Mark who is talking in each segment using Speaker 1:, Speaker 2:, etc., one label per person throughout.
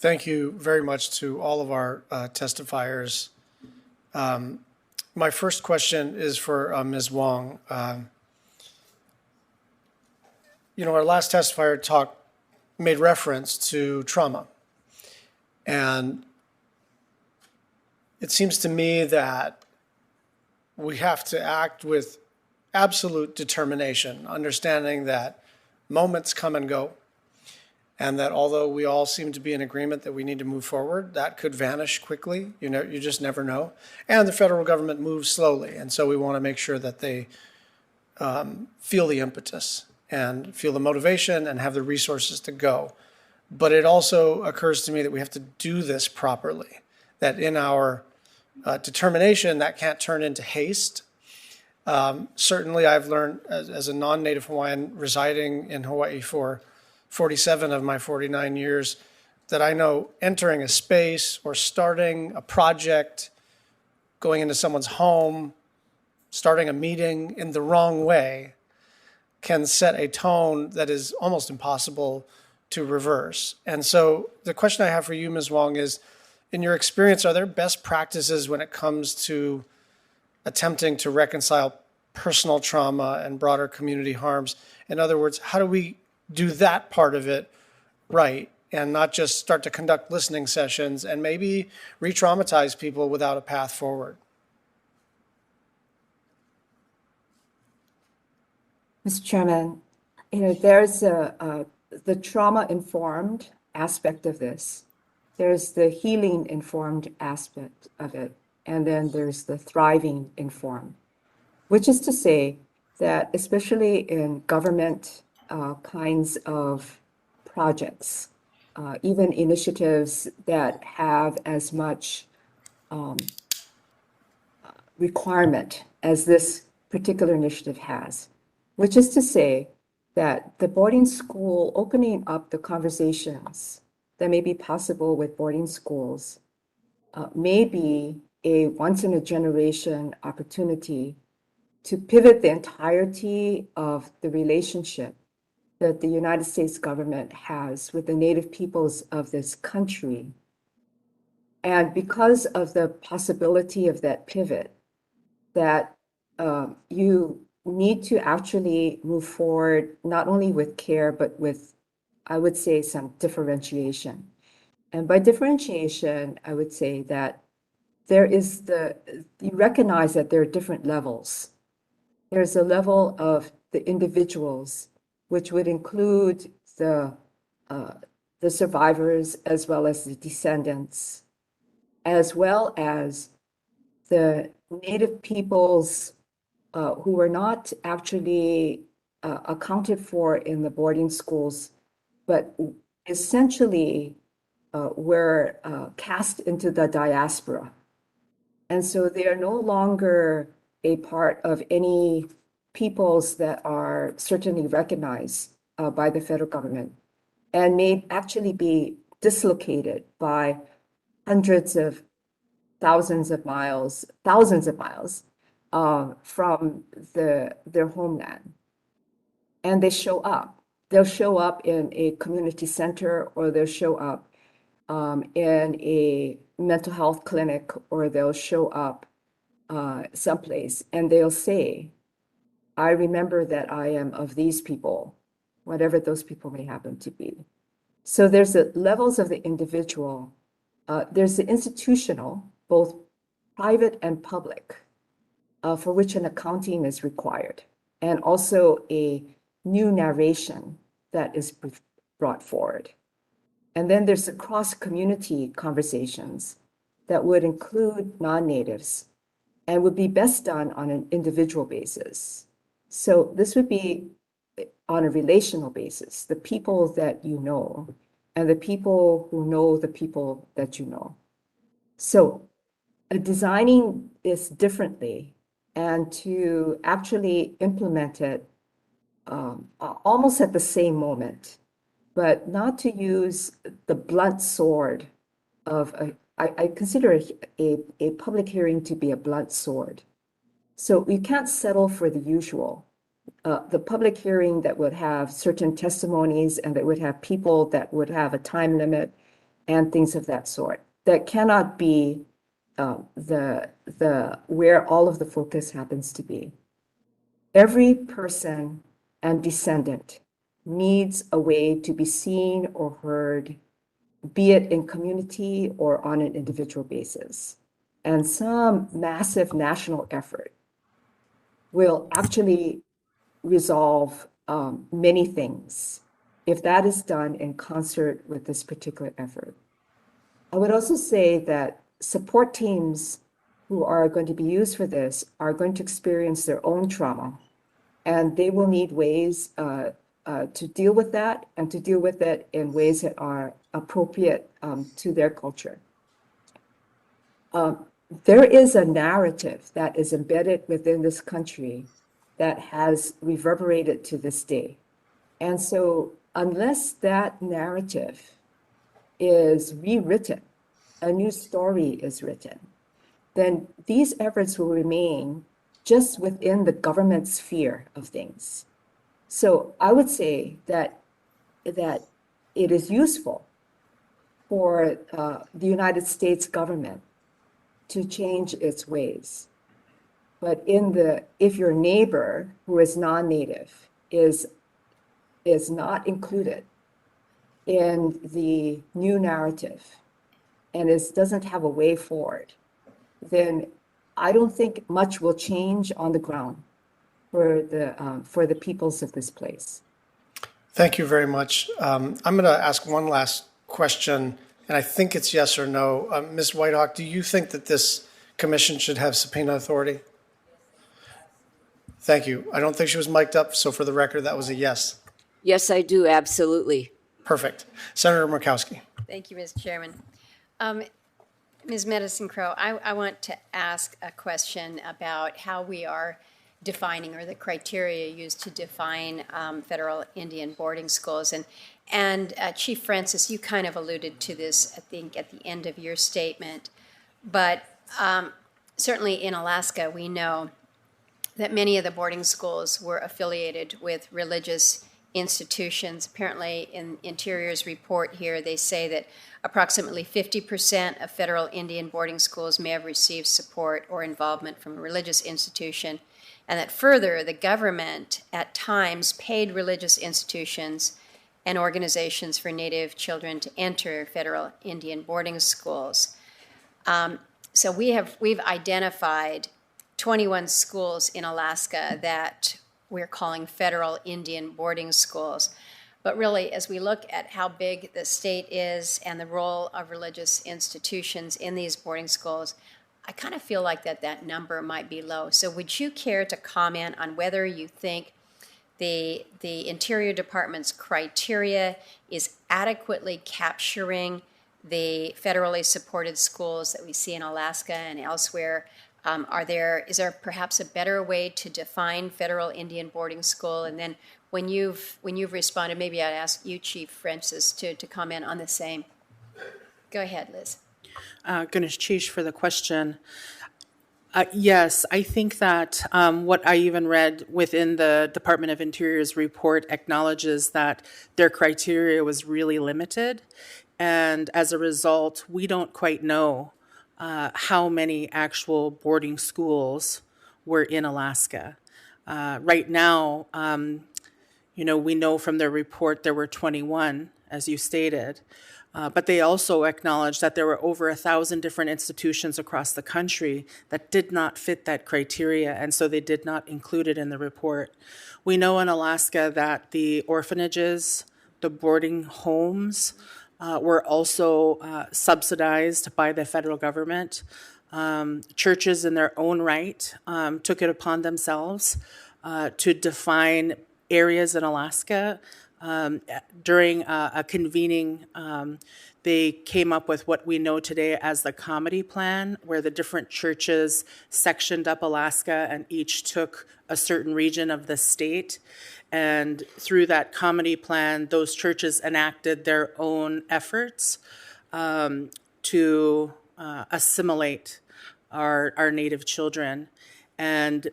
Speaker 1: Thank you very much to all of our testifiers. My first question is for Ms. Wong. Our last testifier made reference to trauma. And it seems to me that we have to act with absolute determination, understanding that moments come and go, and that although we all seem to be in agreement that we need to move forward, that could vanish quickly. You just never know. And the federal government moves slowly, and so we want to make sure that they feel the impetus and feel the motivation and have the resources to go. But it also occurs to me that we have to do this properly, that in our determination, that can't turn into haste. Certainly, I've learned as a non-native Hawaiian residing in Hawaii for 47 of my 49 years, that I know entering a space or starting a project, going into someone's home, starting a meeting in the wrong way can set a tone that is almost impossible to reverse. And so the question I have for you, Ms. Wong, is, in your experience, are there best practices when it comes to attempting to reconcile personal trauma and broader community harms? In other words, how do we do that part of it right and not just start to conduct listening sessions and maybe re-traumatize people without a path forward?
Speaker 2: Mr. Chairman, there's the trauma-informed aspect of this. There's the healing-informed aspect of it, and then there's the thriving-informed, which is to say that especially in government kinds of projects, even initiatives that have as much requirement as this particular initiative has, which is to say that the boarding school, opening up the conversations that may be possible with boarding schools may be a once-in-a-generation opportunity to pivot the entirety of the relationship that the United States government has with the Native peoples of this country. And because of the possibility of that pivot, that you need to actually move forward, not only with care, but with, I would say, some differentiation. And by differentiation, I would say that you recognize that there are different levels. There's a level of the individuals, which would include the survivors as well as the descendants, as well as the Native peoples who were not actually accounted for in the boarding schools, but essentially were cast into the diaspora. And so they are no longer a part of any peoples that are certainly recognized by the federal government and may actually be dislocated by hundreds of thousands of miles from their homeland. And they show up. They'll show up in a community center, or they'll show up in a mental health clinic, or they'll show up someplace, and they'll say, I remember that I am of these people, whatever those people may happen to be. So there's the levels of the individual. There's the institutional, both private and public, for which an accounting is required, and also a new narration that is brought forward. And then there's the cross-community conversations that would include non-natives and would be best done on an individual basis. So this would be on a relational basis, the people that you know, and the people who know the people that you know. So designing this differently and to actually implement it almost at the same moment, but not to use the blunt sword of I consider a public hearing to be a blunt sword. So we can't settle for the usual. The public hearing that would have certain testimonies and that would have people that would have a time limit and things of that sort. That cannot be where all of the focus happens to be. Every person and descendant needs a way to be seen or heard, be it in community or on an individual basis. And some massive national effort will actually resolve many things if that is done in concert with this particular effort. I would also say that support teams who are going to be used for this are going to experience their own trauma, and they will need ways to deal with that and to deal with it in ways that are appropriate to their culture. There is a narrative that is embedded within this country that has reverberated to this day. And so unless that narrative is rewritten, a new story is written, then these efforts will remain just within the government sphere of things. So I would say that it is useful for the United States government to change its ways. But if your neighbor who is non-native is not included in the new narrative and doesn't have a way forward, then I don't think much will change on the ground for the peoples of this place.
Speaker 1: Thank you very much. I'm going to ask one last question, and I think it's yes or no. Ms. Whitehawk, do you think that this commission should have subpoena authority? Thank you. I don't think she was mic'd up, so for the record, that was a yes.
Speaker 3: Yes, I do, absolutely.
Speaker 1: Perfect. Senator Murkowski.
Speaker 4: Thank you, Mr. Chairman. Ms. Medicine Crow, I want to ask a question about how we are defining, or the criteria used to define federal Indian boarding schools. And Chief Francis, you kind of alluded to this, I think, at the end of your statement. But certainly in Alaska, we know that many of the boarding schools were affiliated with religious institutions. Apparently, in Interior's report here, they say that approximately 50% of federal Indian boarding schools may have received support or involvement from a religious institution, and that further, the government at times paid religious institutions and organizations for Native children to enter federal Indian boarding schools. So we've identified 21 schools in Alaska that we're calling federal Indian boarding schools. But really, as we look at how big the state is and the role of religious institutions in these boarding schools, I kind of feel like that number might be low. So would you care to comment on whether you think the Interior Department's criteria is adequately capturing the federally supported schools that we see in Alaska and elsewhere? Is there perhaps a better way to define federal Indian boarding school? And then when you've responded, maybe I'd ask you, Chief Francis, to comment on the same. Go ahead, Liz.
Speaker 5: Ganesh Chish for the question. Yes, I think that what I even read within the Department of Interior's report acknowledges that their criteria was really limited. And as a result, we don't quite know how many actual boarding schools were in Alaska. Right now, we know from their report there were 21, as you stated, but they also acknowledged that there were over 1,000 different institutions across the country that did not fit that criteria, and so they did not include it in the report. We know in Alaska that the orphanages, the boarding homes, were also subsidized by the federal government. Churches in their own right took it upon themselves to define areas in Alaska. During a convening, they came up with what we know today as the Comedy Plan, where the different churches sectioned up Alaska and each took a certain region of the state. And through that Comedy Plan, those churches enacted their own efforts to assimilate our Native children. And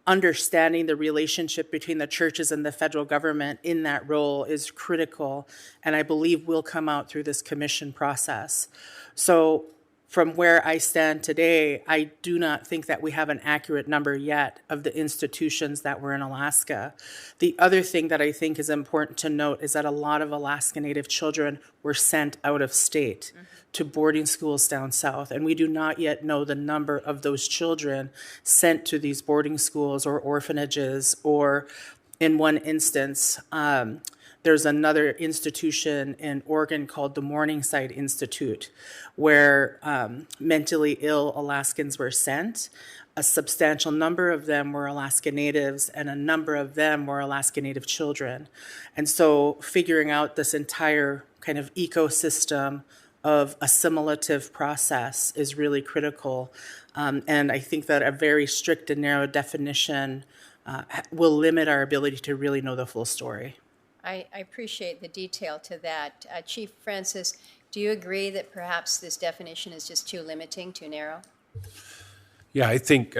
Speaker 5: understanding the relationship between the churches and the federal government in that role is critical, and I believe will come out through this commission process. So from where I stand today, I do not think that we have an accurate number yet of the institutions that were in Alaska. The other thing that I think is important to note is that a lot of Alaska Native children were sent out of state to boarding schools down south, and we do not yet know the number of those children sent to these boarding schools or orphanages, or in one instance, there's another institution in Oregon called the Morningside Institute, where mentally ill Alaskans were sent. A substantial number of them were Alaska Natives, and a number of them were Alaska Native children. And so figuring out this entire kind of ecosystem of assimilative process is really critical. And I think that a very strict and narrow definition will limit our ability to really know the full story.
Speaker 4: I appreciate the detail to that. Chief Francis, do you agree that perhaps this definition is just too limiting, too narrow?
Speaker 6: Yeah, I think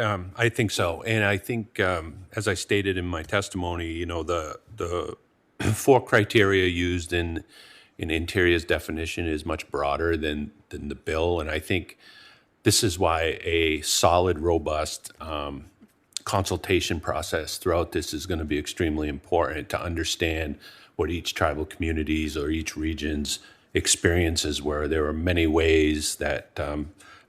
Speaker 6: so, and I think as I stated in my testimony, you know, the 4 criteria used in Interior's definition is much broader than the bill, and I think this is why a solid, robust consultation process throughout this is going to be extremely important to understand what each tribal communities or each region's experiences were. There were many ways that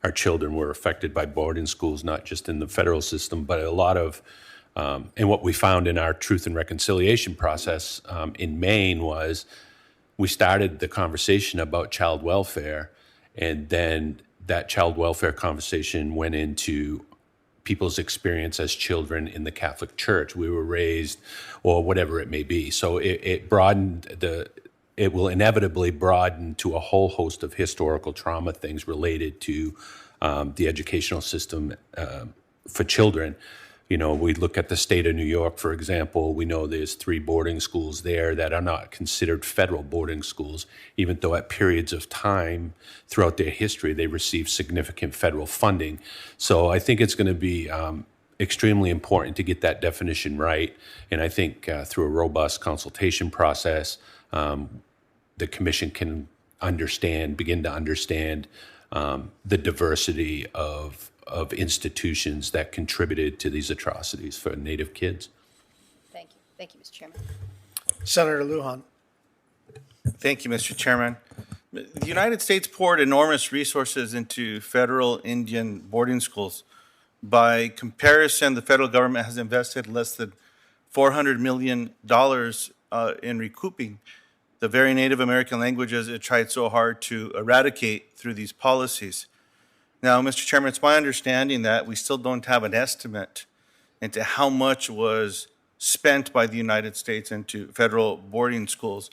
Speaker 6: our children were affected by boarding schools, not just in the federal system, but a lot of, and what we found in our truth and reconciliation process in Maine was we started the conversation about child welfare, and then that child welfare conversation went into people's experience as children in the Catholic Church. We were raised, or whatever it may be. So it broadened it will inevitably broaden to a whole host of historical trauma things related to the educational system for children. You know, we look at the state of New York, for example. We know there's 3 boarding schools there that are not considered federal boarding schools, even though at periods of time throughout their history, they received significant federal funding. So I think it's going to be extremely important to get that definition right. And I think through a robust consultation process, the commission can begin to understand the diversity of institutions that contributed to these atrocities for Native kids.
Speaker 4: Thank you. Thank you, Mr. Chairman.
Speaker 1: Senator Lujan.
Speaker 7: Thank you, Mr. Chairman. The United States poured enormous resources into federal Indian boarding schools. By comparison, the federal government has invested less than $400 million in recouping the very Native American languages it tried so hard to eradicate through these policies. Now, Mr. Chairman, it's my understanding that we still don't have an estimate into how much was spent by the United States into federal boarding schools,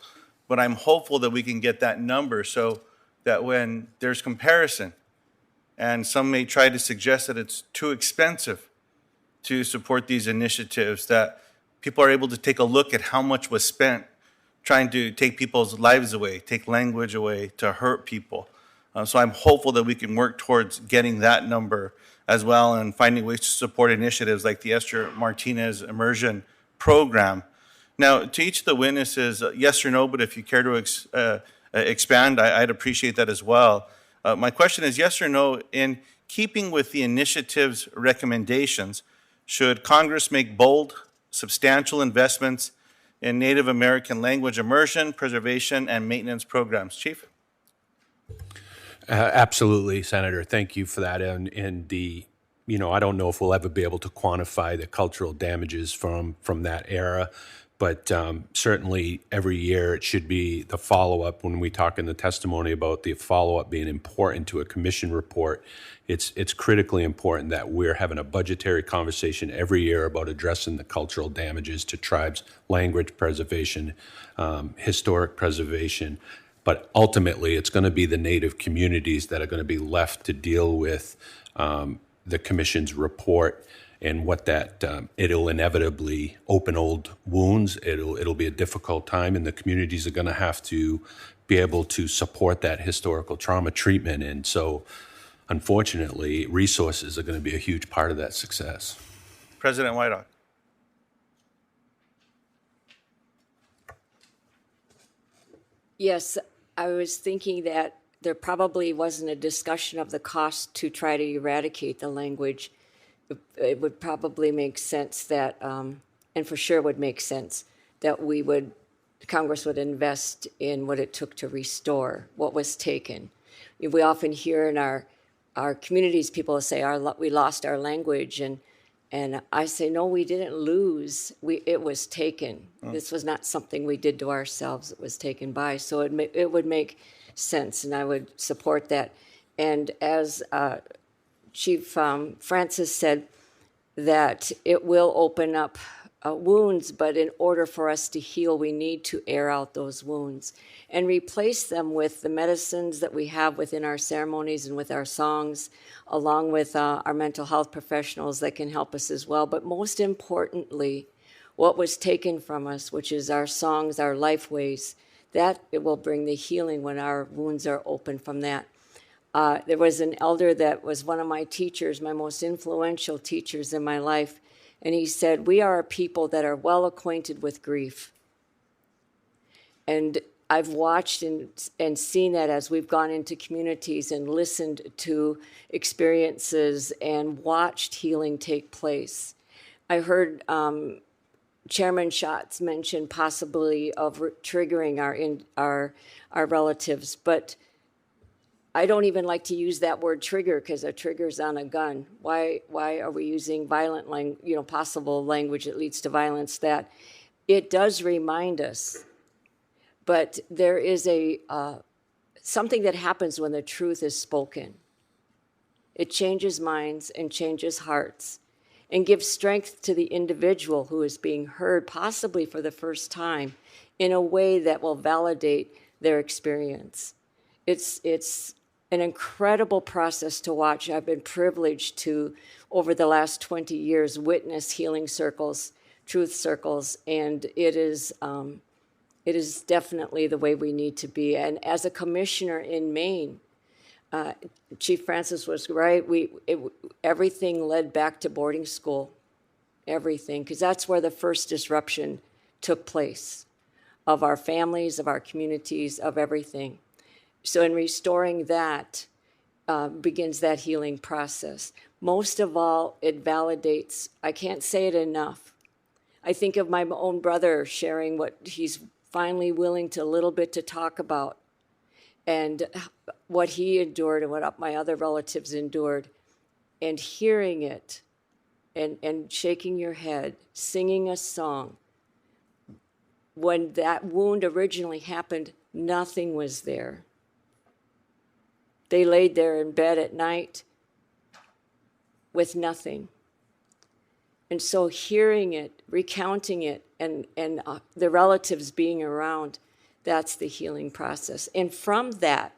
Speaker 7: but I'm hopeful that we can get that number so that when there's comparison, and some may try to suggest that it's too expensive to support these initiatives, that people are able to take a look at how much was spent trying to take people's lives away, take language away, to hurt people. So I'm hopeful that we can work towards getting that number as well and finding ways to support initiatives like the Esther Martinez Immersion Program. Now, to each of the witnesses, yes or no, but if you care to expand, I'd appreciate that as well. My question is yes or no, in keeping with the initiative's recommendations, should Congress make bold, substantial investments in Native American language immersion, preservation, and maintenance programs? Chief?
Speaker 6: Absolutely, Senator. Thank you for that. And the, you know, I don't know if we'll ever be able to quantify the cultural damages from that era, but certainly every year it should be the follow-up. When we talk in the testimony about the follow-up being important to a commission report, it's critically important that we're having a budgetary conversation every year about addressing the cultural damages to tribes, language preservation, historic preservation. But ultimately, it's going to be the Native communities that are going to be left to deal with the commission's report and what that it'll inevitably open old wounds. It'll be a difficult time, and the communities are going to have to be able to support that historical trauma treatment. And so, unfortunately, resources are going to be a huge part of that success.
Speaker 7: President Whiteock.
Speaker 3: Yes, I was thinking that there probably wasn't a discussion of the cost to try to eradicate the language. It would probably make sense that, and for sure would make sense, that Congress would invest in what it took to restore what was taken. We often hear in our communities, people say, we lost our language, and I say, no, we didn't lose. It was taken. This was not something we did to ourselves. It was taken by. So it would make sense, and I would support that. And as Chief Francis said, that it will open up wounds, but in order for us to heal, we need to air out those wounds and replace them with the medicines that we have within our ceremonies and with our songs, along with our mental health professionals that can help us as well. But most importantly, what was taken from us, which is our songs, our life ways, that it will bring the healing when our wounds are open from that. There was an elder that was one of my teachers, my most influential teachers in my life, and he said, we are a people that are well acquainted with grief. And I've watched and seen that as we've gone into communities and listened to experiences and watched healing take place. I heard Chairman Schatz mention possibly of triggering our relatives, but I don't even like to use that word trigger because a trigger's on a gun. Why are we using violent possible language that leads to violence? That it does remind us, but there is something that happens when the truth is spoken. It changes minds and changes hearts and gives strength to the individual who is being heard, possibly for the first time, in a way that will validate their experience. It's an incredible process to watch. I've been privileged to, over the last 20 years, witness healing circles, truth circles, and it is definitely the way we need to be. And as a commissioner in Maine, Chief Francis was right. Everything led back to boarding school, everything, because that's where the first disruption took place of our families, of our communities, of everything. So in restoring that begins that healing process. Most of all, it validates, I can't say it enough. I think of my own brother sharing what he's finally willing to a little bit to talk about and what he endured and what my other relatives endured, and hearing it and shaking your head, singing a song. When that wound originally happened, nothing was there. They laid there in bed at night with nothing. And so hearing it, recounting it, and the relatives being around, that's the healing process. And from that,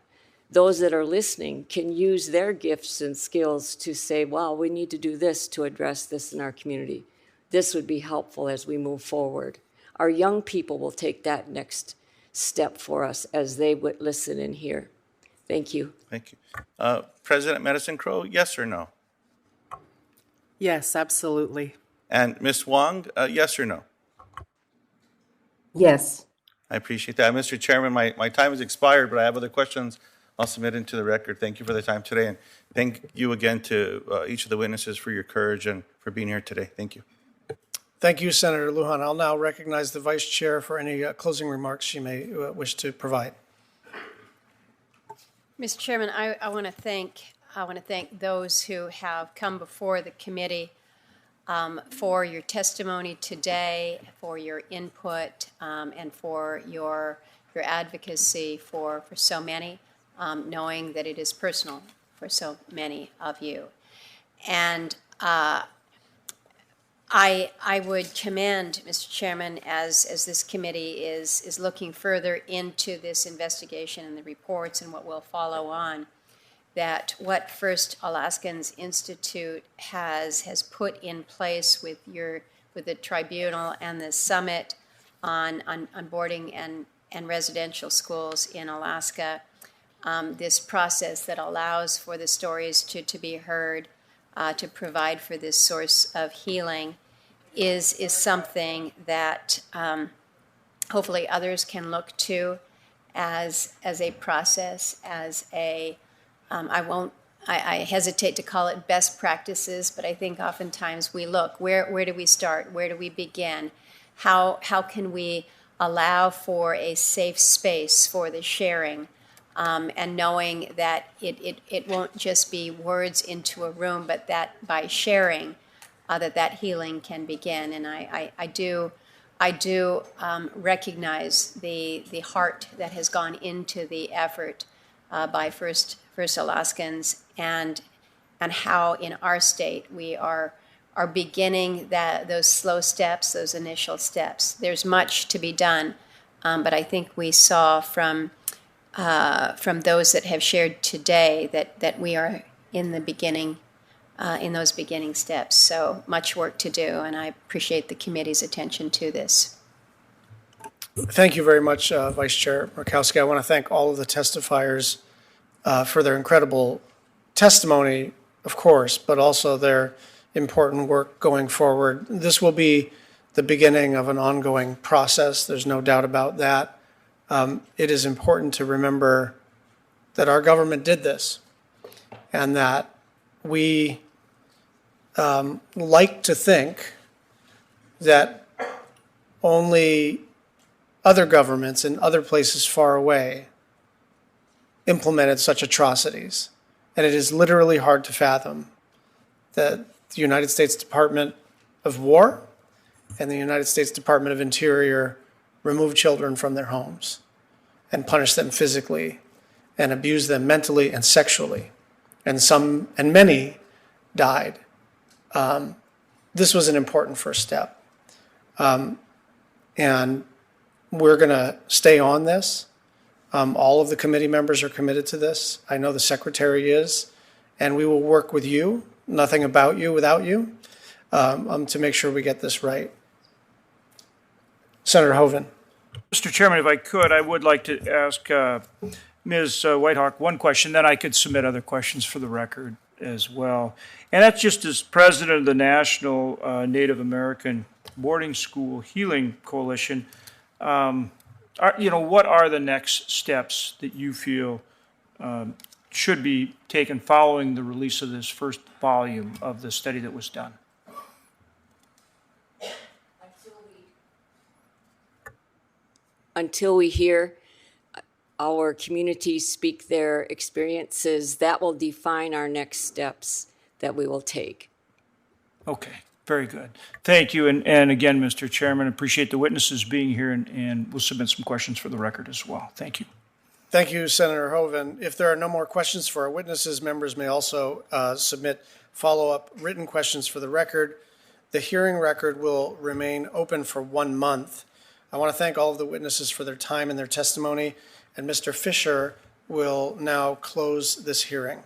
Speaker 3: those that are listening can use their gifts and skills to say, wow, we need to do this to address this in our community. This would be helpful as we move forward. Our young people will take that next step for us as they would listen and hear. Thank you.
Speaker 7: Thank you. President Medicine Crow, yes or no?
Speaker 5: Yes, absolutely.
Speaker 7: And Ms. Wong, yes or no?
Speaker 2: Yes.
Speaker 7: I appreciate that. Mr. Chairman, my time has expired, but I have other questions I'll submit into the record. Thank you for the time today, and thank you again to each of the witnesses for your courage and for being here today. Thank you.
Speaker 1: Thank you, Senator Lujan. I'll now recognize the Vice Chair for any closing remarks she may wish to provide.
Speaker 4: Mr. Chairman, I want to thank those who have come before the committee for your testimony today, for your input, and for your advocacy for so many, knowing that it is personal for so many of you. And I would commend, Mr. Chairman, as this committee is looking further into this investigation and the reports and what will follow on, that what First Alaskans Institute has put in place with the tribunal and the summit on boarding and residential schools in Alaska, this process that allows for the stories to be heard, to provide for this source of healing, is something that hopefully others can look to as a process, as a, I hesitate to call it best practices, but I think oftentimes we look, where do we start? Where do we begin? How can we allow for a safe space for the sharing, and knowing that it won't just be words into a room, but that by sharing, that healing can begin. And I do recognize the heart that has gone into the effort by First Alaskans, and how in our state we are beginning those slow steps, those initial steps. There's much to be done, but I think we saw from those that have shared today that we are in the beginning, in those beginning steps. So much work to do, and I appreciate the committee's attention to this.
Speaker 1: Thank you very much, Vice Chair Murkowski. I want to thank all of the testifiers for their incredible testimony, of course, but also their important work going forward. This will be the beginning of an ongoing process. There's no doubt about that. It is important to remember that our government did this, and that we like to think that only other governments in other places far away implemented such atrocities. And it is literally hard to fathom that the United States Department of War and the United States Department of Interior remove children from their homes and punish them physically and abuse them mentally and sexually. And many died. This was an important first step. And we're going to stay on this. All of the committee members are committed to this. I know the secretary is, and we will work with you, nothing about you without you, to make sure we get this right. Senator Hoeven.
Speaker 8: Mr. Chairman, if I could, I would like to ask Ms. Whitehawk one question, then I could submit other questions for the record as well. And that's just as president of the National Native American Boarding School Healing Coalition. What are the next steps that you feel should be taken following the release of this first volume of the study that was done?
Speaker 3: Until we hear our communities speak their experiences, that will define our next steps that we will take.
Speaker 8: Okay, very good. Thank you. And again, Mr. Chairman, appreciate the witnesses being here, and we'll submit some questions for the record as well. Thank you.
Speaker 1: Thank you, Senator Hoeven. If there are no more questions for our witnesses, members may also submit follow-up written questions for the record. The hearing record will remain open for 1 month. I want to thank all of the witnesses for their time and their testimony, and Mr. Fisher will now close this hearing.